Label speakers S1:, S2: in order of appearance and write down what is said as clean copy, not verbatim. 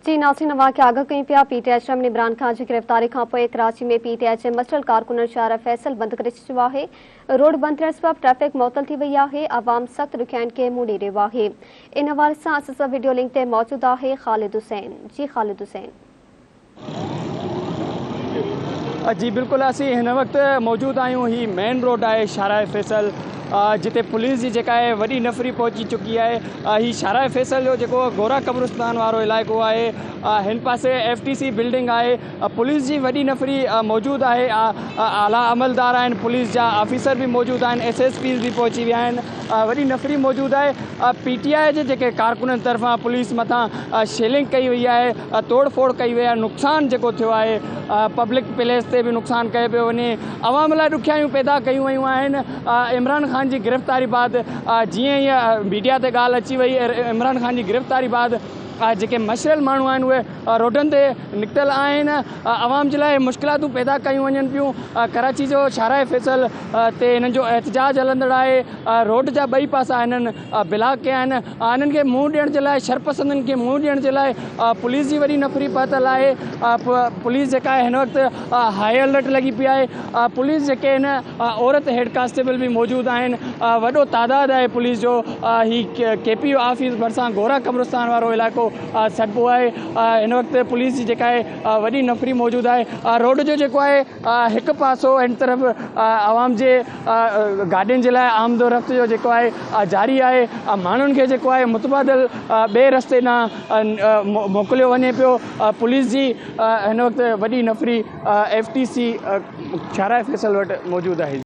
S1: जी नाज़रीन वाक़िया आगाह कई पिया पीटीआई चेयरमैन इमरान खान की गिरफ़्तारी खां पोइ कराची में पीटीआई जे मस्टल कारकुननि शारा फैसल बंद करे छॾियो आहे। रोड बंद थियण सबबि ट्रैफ़िक मुअतल थी वई आहे। अवाम सख़्त ॾुखियाईनि खे मुंहुं ॾेई रहियो आहे। इन हवाले सां असां सां वीडियो लिंक ते मौजूदु आहे ख़ालिद हुसैन। जी ख़ालिद हुसैन।
S2: जी बिल्कुल असी हिन वक्त मौजूद आहियूं। ही मेन रोड है शाराए फैसल जिते पुलिस जी जेका है वडी नफ़री पहुंची चुकी है। ही शाराए फैसल जो जेको गोरा कब्रिस्तान वारो इलाइक़ो है। हिन पासे FTC बिल्डिंग है। पुलिस जी वडी नफ़री मौजूद है। आला अमलदार आहिनि, पुलिस जा ऑफिसर भी मौजूद आहिनि, SSPs भी पहुंची विया आहिनि। वडी नफ़री मौजूद है। PTI जे जेके कारकुननि तरफां पुलिस मथां शेलिंग कई वई है, तोड़ फोड़ कई वई है, नुक़सान जेको थियो है पब्लिक प्लेस ते भी नुक़सान कयो पियो वञे। अवाम लाइ ॾुखियायूं पैदा कयूं वयूं आहिनि। इमरान खान जी गिरफ़्तारी बाद जीअं ई मीडिया ते ॻाल्हि अची वई, इमरान खान जी गिरफ़्तारी बाद जेके मशरल माण्हू आहिनि उहे रोडनि ते निकितल आहिनि। अवाम जे लाइ मुश्किलातूं पैदा कयूं वञनि पियूं। कराची जो शाराए फैसल ते हिननि जो एहतजाज हलंदड़ आहे। रोड जा ॿई पासा हिननि ब्लॉक कया आहिनि। हिननि खे मुंहुं ॾियण जे लाइ, शरपसंदनि खे मुंहुं ॾियण जे लाइ पुलिस जी वॾी नफ़री पहुतल आहे। पुलिस जेका आहे हिन वक़्तु हाई अलर्ट लॻी पई आहे। पुलिस जेके आहिनि औरत हेड कांस्टेबल भी मौजूद आहिनि। वॾो तादाद आहे पुलिस जो। ही KPO ऑफिस भरिसां गोरा कब्रिस्तान वारो इलाइक़ो सॾिबो आहे। हिन वक़्तु पुलिस जी जेका आहे वॾी नफ़री मौजूद आहे। रोड जो जेको आहे हिकु पासो हिन तरफ़ आवाम जे गाॾियुनि जे लाइ आमदो रफ़्त जो जेको आहे जारी आहे। माण्हुनि खे जेको आहे मुतबादिल ॿिए रस्ते ॾांहुं मोकिलियो वञे पियो। पुलिस जी हिन वक़्तु वॾी नफ़री FTC शाराए फैसल वटि मौजूद आहे।